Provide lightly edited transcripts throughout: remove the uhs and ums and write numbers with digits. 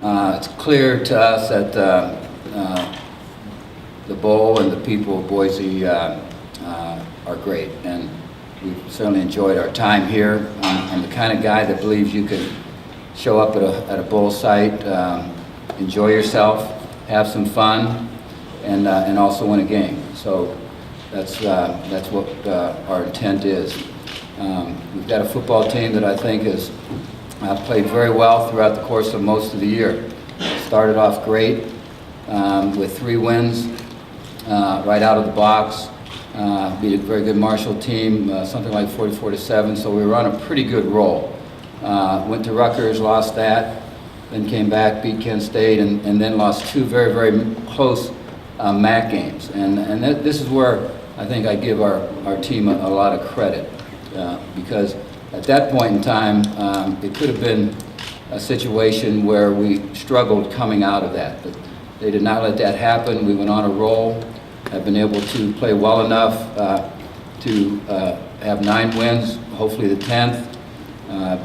It's clear to us that the bowl and the people of Boise are great, and we've certainly enjoyed our time here. I'm the kind of guy that believes you can show up at a bowl site, enjoy yourself, have some fun, and also win a game. So that's what our intent is. We've got a football team that I think has played very well throughout the course of most of the year. Started off great with 3 wins right out of the box. Beat a very good Marshall team, something like 44-7, so we were on a pretty good roll. Went to Rutgers, lost that, then came back, beat Kent State, and then lost 2 very, very close MAC games. And this is where I think I give our team a lot of credit, because at that point in time, it could have been a situation where we struggled coming out of that. But they did not let that happen. We went on a roll, have been able to play well enough to have 9 wins, hopefully the 10th,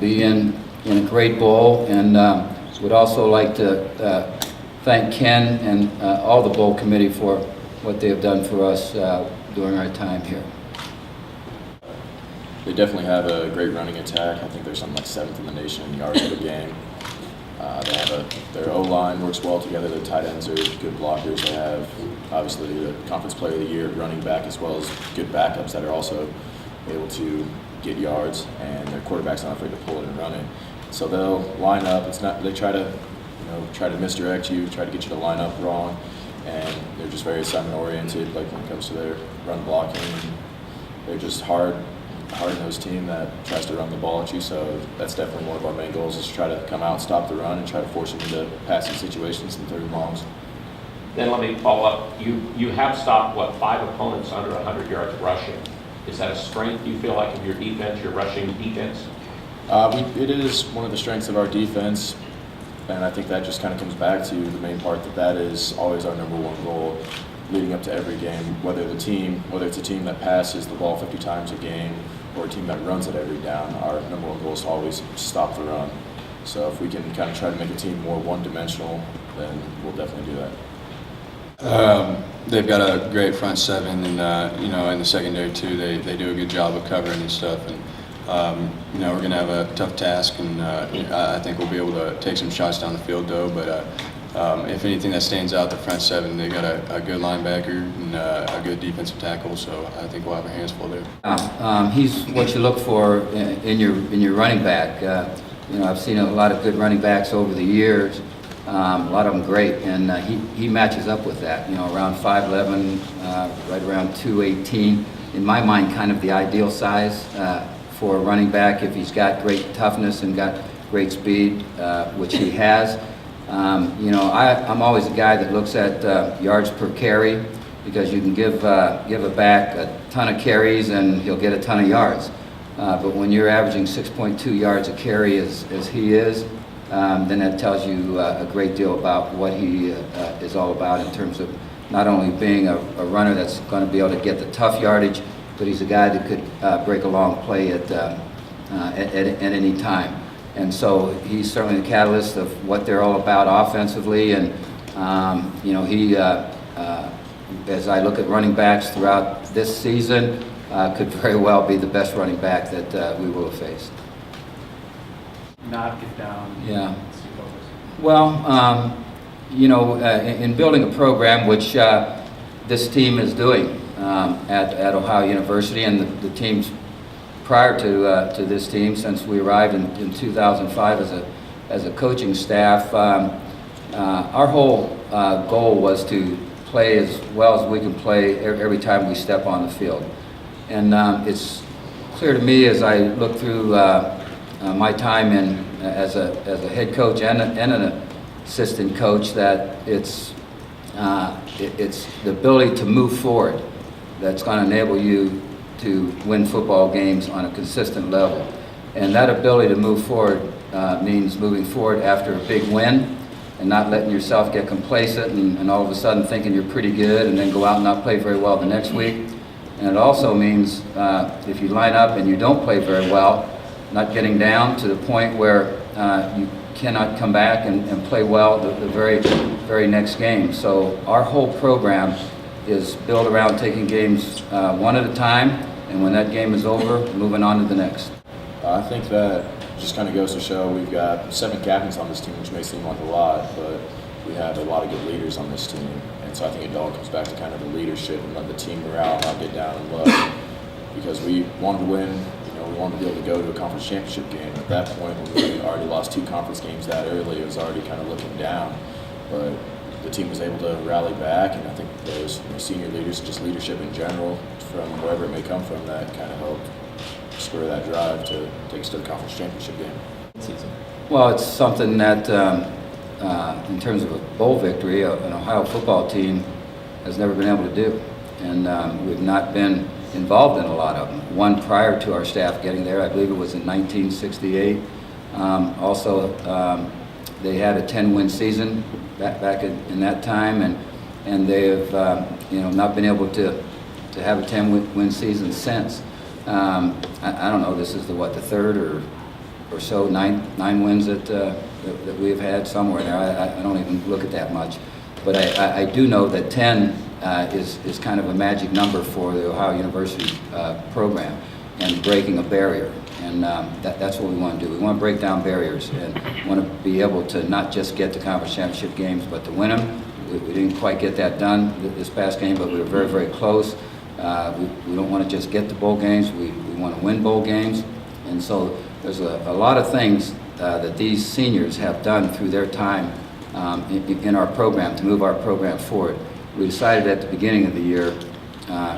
be in a great bowl, and would also like to thank Ken and all the bowl committee for what they have done for us during our time here. They definitely have a great running attack. I think they're something like 7th in the nation in yards per game. They have their O-line works well together. Their tight ends are good blockers. They have obviously the Conference Player of the Year running back, as well as good backups that are also able to get yards, and their quarterback's not afraid to pull it and run it. So they'll line up. It's not they try to misdirect you, try to get you to line up wrong, and they're just very assignment oriented. Like when it comes to their run blocking, they're just hard-nosed team that tries to run the ball at you. So that's definitely one of our main goals, is to try to come out, stop the run, and try to force them into passing situations and 3rd and longs. Then let me follow up. You have stopped, 5 opponents under 100 yards rushing. Is that a strength, you feel like, of your defense, your rushing defense? It is one of the strengths of our defense, and I think that just kind of comes back to the main part that is always our number one goal leading up to every game, whether it's a team that passes the ball 50 times a game or a team that runs it every down. Our number one goal is to always stop the run. So if we can kind of try to make a team more one-dimensional, then we'll definitely do that. They've got a great front 7, and in the secondary too, they do a good job of covering and stuff. And we're going to have a tough task, and I think we'll be able to take some shots down the field though. But if anything that stands out, the front 7, they got a good linebacker and a good defensive tackle. So I think we'll have our hands full there. He's what you look for in your running back. I've seen a lot of good running backs over the years. A lot of them great, and he matches up with that. Around 5'11", right around 218. In my mind, kind of the ideal size for a running back if he's got great toughness and got great speed, which he has. I'm always a guy that looks at yards per carry, because you can give a back a ton of carries and he'll get a ton of yards. But when you're averaging 6.2 yards a carry as he is, then that tells you a great deal about what he is all about in terms of not only being a runner that's going to be able to get the tough yardage, but he's a guy that could break a long play at any time. And so he's certainly the catalyst of what they're all about offensively. And he, as I look at running backs throughout this season, could very well be the best running back that we will have faced. Not get down. Yeah. Well, in building a program, which this team is doing at Ohio University, and the teams prior to this team, since we arrived in 2005 as a coaching staff, our whole goal was to play as well as we can play every time we step on the field. And it's clear to me as I look through my time as a head coach and an assistant coach that it's the ability to move forward that's going to enable you to win football games on a consistent level. And that ability to move forward means moving forward after a big win and not letting yourself get complacent and all of a sudden thinking you're pretty good and then go out and not play very well the next week. And it also means if you line up and you don't play very well, not getting down to the point where you cannot come back and play well the very next game. So our whole program is built around taking games one at a time, and when that game is over, moving on to the next. I think that just kind of goes to show we've got 7 captains on this team, which may seem like a lot, but we have a lot of good leaders on this team. And so I think it all comes back to kind of the leadership and letting the team morale not get down and low. Because we wanted to win, we wanted to be able to go to a conference championship game. At that point, when we already lost 2 conference games that early, it was already kind of looking down. But the team was able to rally back, and I think those senior leaders, just leadership in general, from wherever it may come from, that kind of helped spur that drive to take us to the conference championship game. Well, it's something that, in terms of a bowl victory, an Ohio football team has never been able to do. And we've not been involved in a lot of them. One prior to our staff getting there, I believe it was in 1968. Also, they had a 10-win season back in that time, and they have not been able to have a 10-win season since. I don't know. This is the third or so nine wins that we have had somewhere there. I don't even look at that much, but I do know that 10 is kind of a magic number for the Ohio University program and breaking a barrier. And that's what we want to do. We want to break down barriers and want to be able to not just get to conference championship games, but to win them. We didn't quite get that done this past game, but we were very, very close. We don't want to just get to bowl games. We want to win bowl games. And so there's a lot of things that these seniors have done through their time in our program to move our program forward. We decided at the beginning of the year,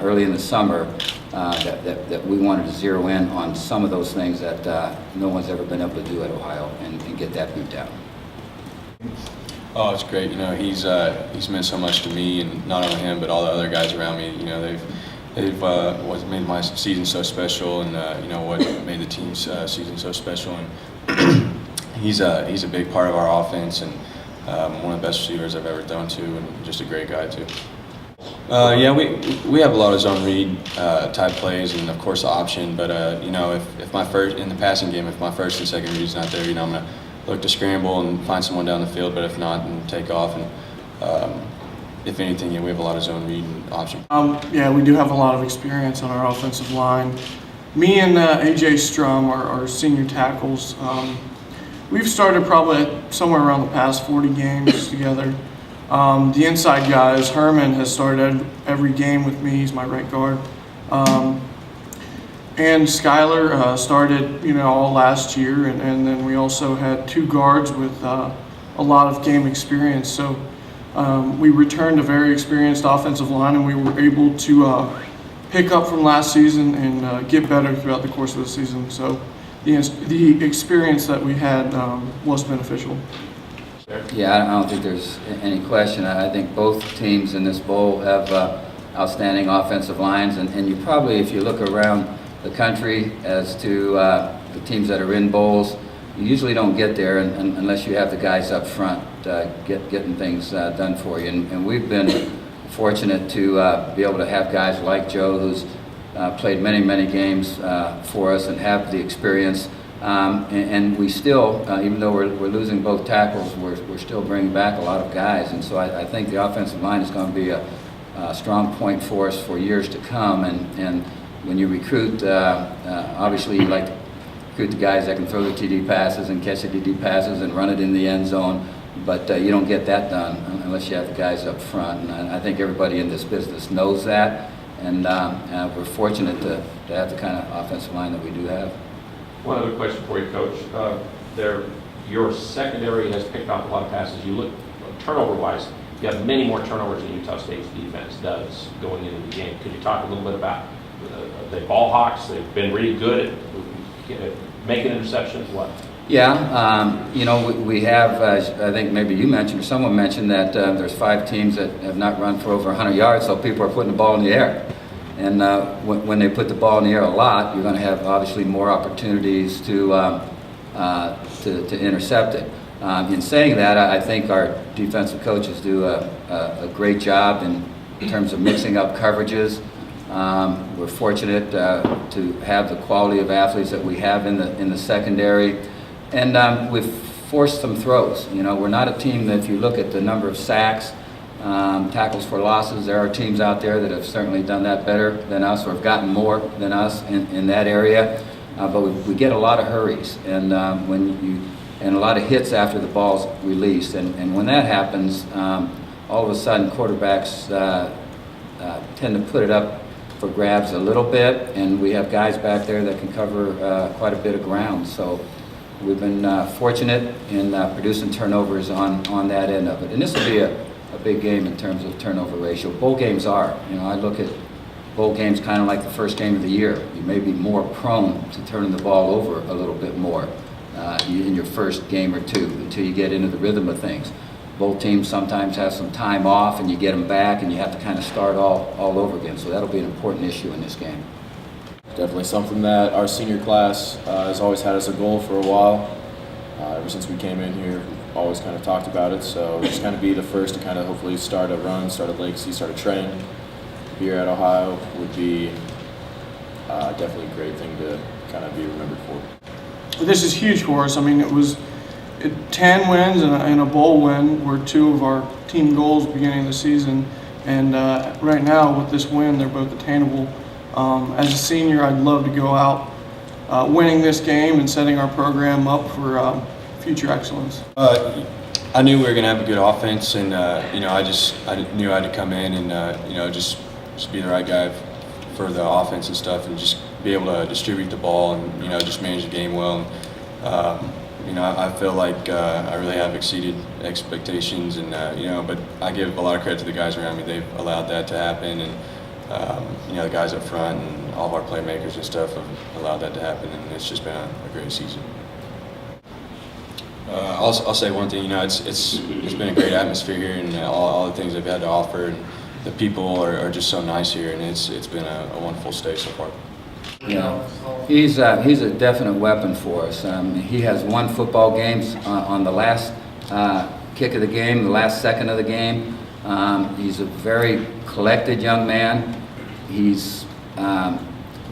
early in the summer, that we wanted to zero in on some of those things that no one's ever been able to do at Ohio and get that beat down. Oh, it's great. He's meant so much to me, and not only him, but all the other guys around me. They've what made my season so special, and what made the team's season so special. And he's a big part of our offense, and one of the best receivers I've ever thrown to, and just a great guy too. Yeah, we have a lot of zone read type plays, and of course the option. But if my first in the passing game, if my first and second read's not there, I'm gonna look to scramble and find someone down the field. But if not, then take off. And if anything, we have a lot of zone read and option. Yeah, we do have a lot of experience on our offensive line. Me and AJ Strum, our senior tackles, we've started probably somewhere around the past 40 games together. The inside guys, Herman has started every game with me. He's my right guard. And Skyler started, all last year. And then we also had 2 guards with a lot of game experience. So we returned a very experienced offensive line, and we were able to pick up from last season and get better throughout the course of the season. So the experience that we had was beneficial. Yeah, I don't think there's any question. I think both teams in this bowl have outstanding offensive lines, and you probably, if you look around the country as to the teams that are in bowls, you usually don't get there unless you have the guys up front getting things done for you. And we've been fortunate to be able to have guys like Joe, who's played many games for us and have the experience. And we still, even though we're losing both tackles, we're still bringing back a lot of guys. And so I think the offensive line is going to be a strong point for us for years to come. And when you recruit, obviously you like to recruit the guys that can throw the TD passes and catch the TD passes and run it in the end zone. But you don't get that done unless you have the guys up front. And I think everybody in this business knows that. And we're fortunate to have the kind of offensive line that we do have. One other question for you, Coach. Your secondary has picked off a lot of passes. You look turnover-wise, you have many more turnovers than Utah State's defense does going into the game. Could you talk a little bit about the ball hawks? They've been really good at making interceptions. What? Yeah, we have, I think maybe you mentioned or someone mentioned that there's 5 teams that have not run for over 100 yards, so people are putting the ball in the air. And when they put the ball in the air a lot, you're going to have obviously more opportunities to intercept it. In saying that, I think our defensive coaches do a great job in terms of mixing up coverages. We're fortunate to have the quality of athletes that we have in the secondary, and we've force some throws. You know, we're not a team that, if you look at the number of sacks, tackles for losses, there are teams out there that have certainly done that better than us or have gotten more than us in that area. But we get a lot of hurries and and a lot of hits after the ball's released. And when that happens, all of a sudden quarterbacks tend to put it up for grabs a little bit, and we have guys back there that can cover quite a bit of ground. So we've been fortunate in producing turnovers on that end of it. And this will be a big game in terms of turnover ratio. Bowl games are. You know, I look at bowl games kind of like the first game of the year. You may be more prone to turning the ball over a little bit more in your first game or two until you get into the rhythm of things. Both teams sometimes have some time off and you get them back and you have to kind of start all over again. So that'll be an important issue in this game. Definitely something that our senior class has always had as a goal for a while. Ever since we came in here, we've always kind of talked about it. So just kind of be the first to kind of hopefully start a run, start a legacy, start a trend here at Ohio would be definitely a great thing to kind of be remembered for. This is huge for us. I mean, 10 wins and a bowl win were two of our team goals beginning of the season. And right now, with this win, they're both attainable. As a senior, I'd love to go out winning this game and setting our program up for future excellence. I knew we were going to have a good offense, and you know, I knew I had to come in and you know, just be the right guy for the offense and stuff, and just be able to distribute the ball and, you know, just manage the game well. And, you know, I feel like I really have exceeded expectations, and you know, but I give a lot of credit to the guys around me. They've allowed that to happen, and you know, the guys up front and all of our playmakers and stuff have allowed that to happen, and it's just been a great season. I'll say one thing. You know, it's been a great atmosphere here, and all the things they've had to offer, and the people are just so nice here, and it's been a wonderful stay so far. You know, he's a definite weapon for us. He has won football games on the last kick of the game, the last second of the game. He's a very collected young man. He's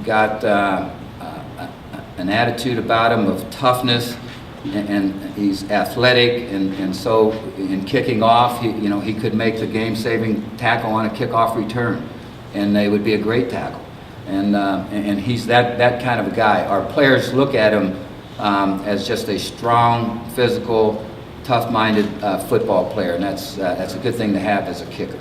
got an attitude about him of toughness, and he's athletic, and so in kicking off, he could make the game-saving tackle on a kickoff return, and they would be a great tackle. And he's that kind of a guy. Our players look at him as just a strong, physical, tough-minded football player, and that's a good thing to have as a kicker.